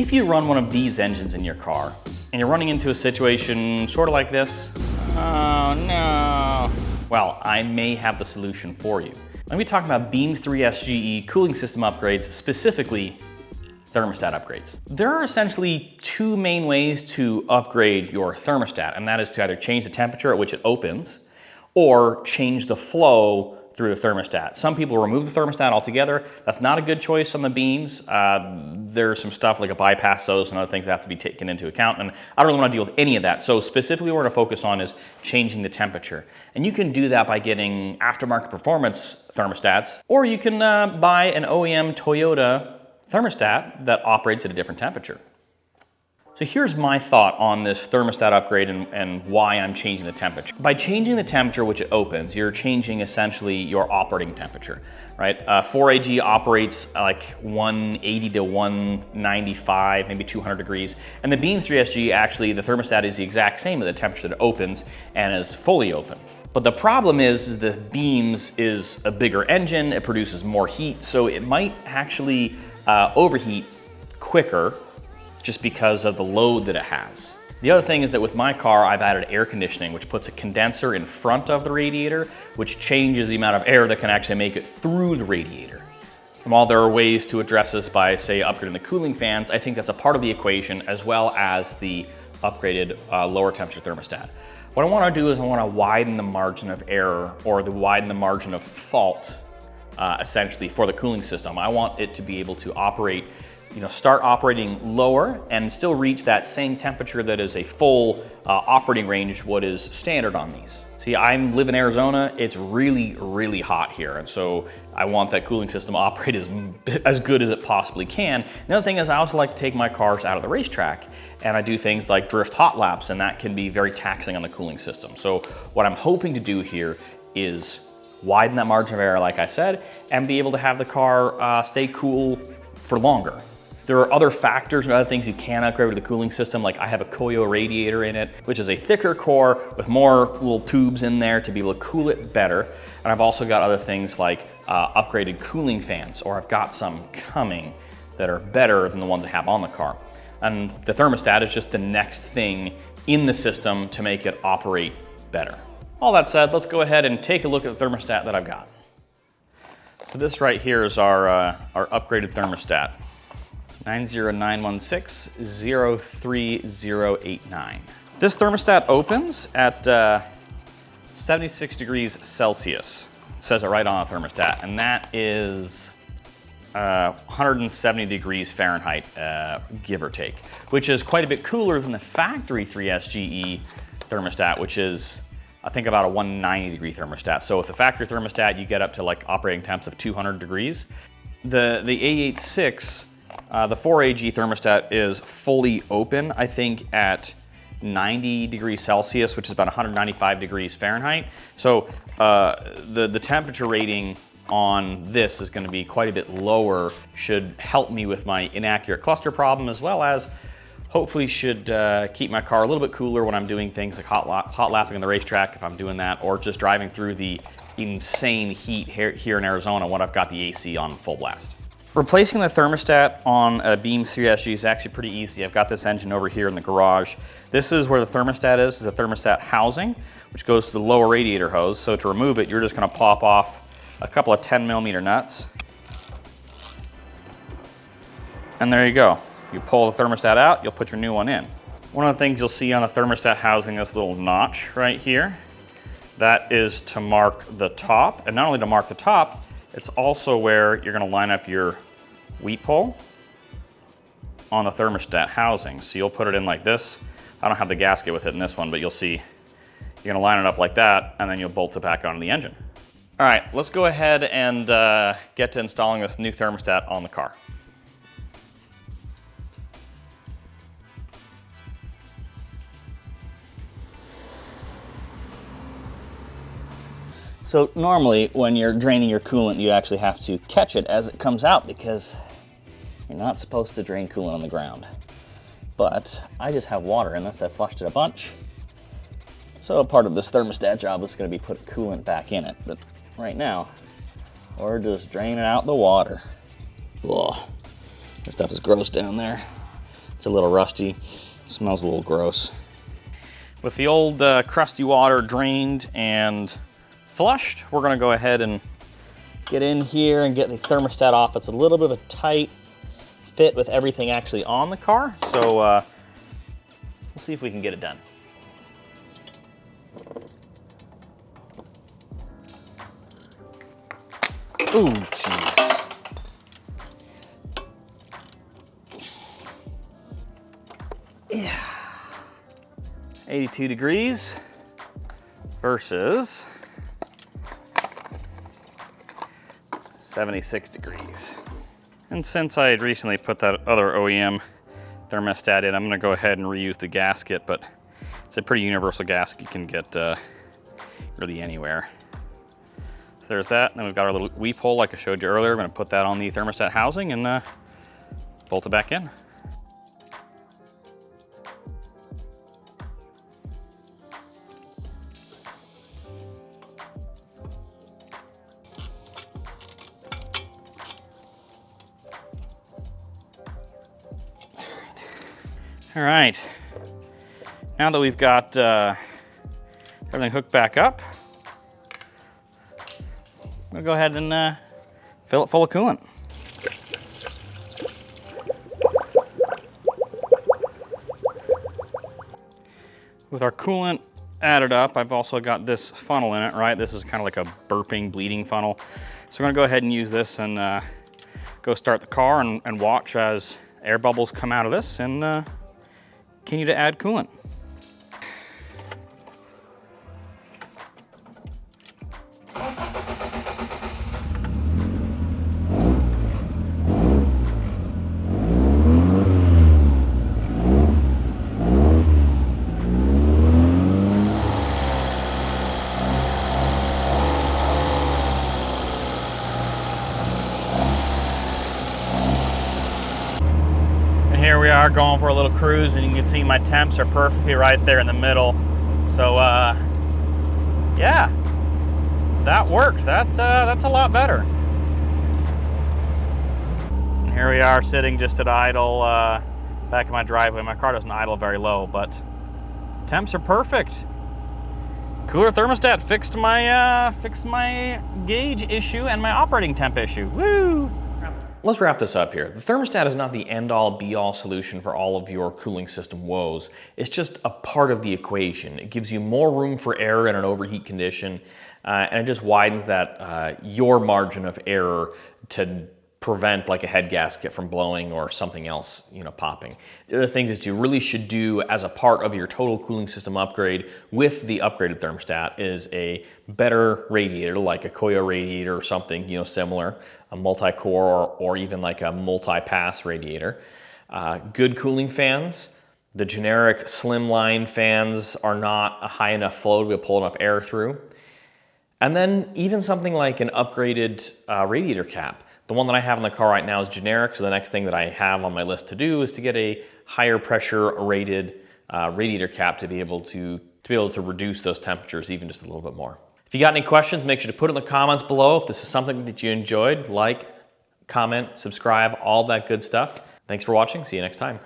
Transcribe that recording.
If you run one of these engines in your car and you're running into a situation sort of like this, oh no, well, I may have the solution for you. I'm going to be talking about Beam 3SGE cooling system upgrades, specifically thermostat upgrades. There are essentially two main ways to upgrade your thermostat, and that is to either change the temperature at which it opens or change the flow through the thermostat. Some people remove the thermostat altogether. That's not a good choice on the beams. There's some stuff like a bypass hose and other things that have to be taken into account, and I don't really want to deal with any of that. So specifically what we're going to focus on is changing the temperature. And you can do that by getting aftermarket performance thermostats, or you can buy an OEM Toyota thermostat that operates at a different temperature. So here's my thought on this thermostat upgrade and why I'm changing the temperature. By changing the temperature which it opens, you're changing essentially your operating temperature, right? 4AG operates like 180 to 195, maybe 200 degrees. And the Beam 3SG, actually, the thermostat is the exact same at the temperature that it opens and is fully open. But the problem is the Beams is a bigger engine, it produces more heat, so it might actually overheat quicker just because of the load that it has. The other thing is that with my car, I've added air conditioning, which puts a condenser in front of the radiator, which changes the amount of air that can actually make it through the radiator. And while there are ways to address this by, say, upgrading the cooling fans, I think that's a part of the equation, as well as the upgraded lower temperature thermostat. What I want to do is I want to widen the margin of error, or widen the margin of fault, essentially, for the cooling system. I want it to be able to operate, start operating lower and still reach that same temperature that is a full operating range, what is standard on these. See, I live in Arizona, it's really, really hot here, and so I want that cooling system to operate as good as it possibly can. The other thing is I also like to take my cars out of the racetrack, and I do things like drift hot laps, and that can be very taxing on the cooling system. So what I'm hoping to do here is widen that margin of error, like I said, and be able to have the car stay cool for longer. There are other factors and other things you can upgrade with the cooling system, like I have a Koyo radiator in it, which is a thicker core with more little tubes in there to be able to cool it better. And I've also got other things like upgraded cooling fans, or I've got some coming that are better than the ones I have on the car. And the thermostat is just the next thing in the system to make it operate better. All that said, let's go ahead and take a look at the thermostat that I've got. So this right here is our upgraded thermostat, 90916-03089. This thermostat opens at 76 degrees Celsius. It says it right on the thermostat, and that is 170 degrees Fahrenheit, give or take, which is quite a bit cooler than the factory 3SGE thermostat, which is I think about a 190 degree thermostat. So with the factory thermostat, you get up to like operating temps of 200 degrees. The A86, the 4AG thermostat is fully open, I think at 90 degrees Celsius, which is about 195 degrees Fahrenheit. So the temperature rating on this is going to be quite a bit lower, should help me with my inaccurate cluster problem, as well as hopefully should keep my car a little bit cooler when I'm doing things like hot lapping on the racetrack, if I'm doing that, or just driving through the insane heat here in Arizona when I've got the AC on full blast. Replacing the thermostat on a Beam 3SG is actually pretty easy. I've got this engine over here in the garage. This is where the thermostat is a thermostat housing, which goes to the lower radiator hose. So to remove it, you're just going to pop off a couple of 10mm nuts. And there you go. You pull the thermostat out, you'll put your new one in. One of the things you'll see on the thermostat housing, this little notch right here, that is to mark the top. And not only to mark the top, it's also where you're going to line up your wheat pole on the thermostat housing. So you'll put it in like this. I don't have the gasket with it in this one, but you'll see you're going to line it up like that, and then you'll bolt it back onto the engine. All right, let's go ahead and get to installing this new thermostat on the car. So normally when you're draining your coolant, you actually have to catch it as it comes out because you're not supposed to drain coolant on the ground. But I just have water in this. I flushed it a bunch. So a part of this thermostat job is going to be put coolant back in it. But right now, we're just draining out the water. Ugh, this stuff is gross down there. It's a little rusty, smells a little gross. With the old crusty water drained and flushed, we're gonna go ahead and get in here and get the thermostat off. It's a little bit of a tight fit with everything actually on the car, so we'll see if we can get it done. Ooh, jeez. Yeah. 82 degrees versus 76 degrees. And since I had recently put that other OEM thermostat in, I'm gonna go ahead and reuse the gasket, but it's a pretty universal gasket you can get really anywhere. So there's that, and then we've got our little weep hole like I showed you earlier. I'm gonna put that on the thermostat housing and bolt it back in. All right, now that we've got everything hooked back up, we'll go ahead and fill it full of coolant. With our coolant added up, I've also got this funnel in it, right? This is kind of like a burping, bleeding funnel. So we're gonna go ahead and use this and go start the car and watch as air bubbles come out of this and continue to add coolant. Here we are going for a little cruise, and you can see my temps are perfectly right there in the middle. So yeah, that worked. That's a lot better. And here we are sitting just at idle back in my driveway. My car doesn't idle very low, but temps are perfect. Cooler thermostat fixed my gauge issue and my operating temp issue. Woo! Let's wrap this up here. The thermostat is not the end-all be-all solution for all of your cooling system woes. It's just a part of the equation. It gives you more room for error in an overheat condition, and it just widens that your margin of error to prevent like a head gasket from blowing or something else, popping. The other thing is you really should do as a part of your total cooling system upgrade with the upgraded thermostat is a better radiator, like a Koyo radiator or something, similar, a multi-core or even like a multi-pass radiator. Good cooling fans. The generic slimline fans are not a high enough flow to pull enough air through. And then even something like an upgraded radiator cap. The one that I have in the car right now is generic, so the next thing that I have on my list to do is to get a higher pressure rated radiator cap to be able to reduce those temperatures even just a little bit more. If you got any questions, make sure to put in the comments below. If this is something that you enjoyed, like, comment, subscribe, all that good stuff. Thanks for watching. See you next time.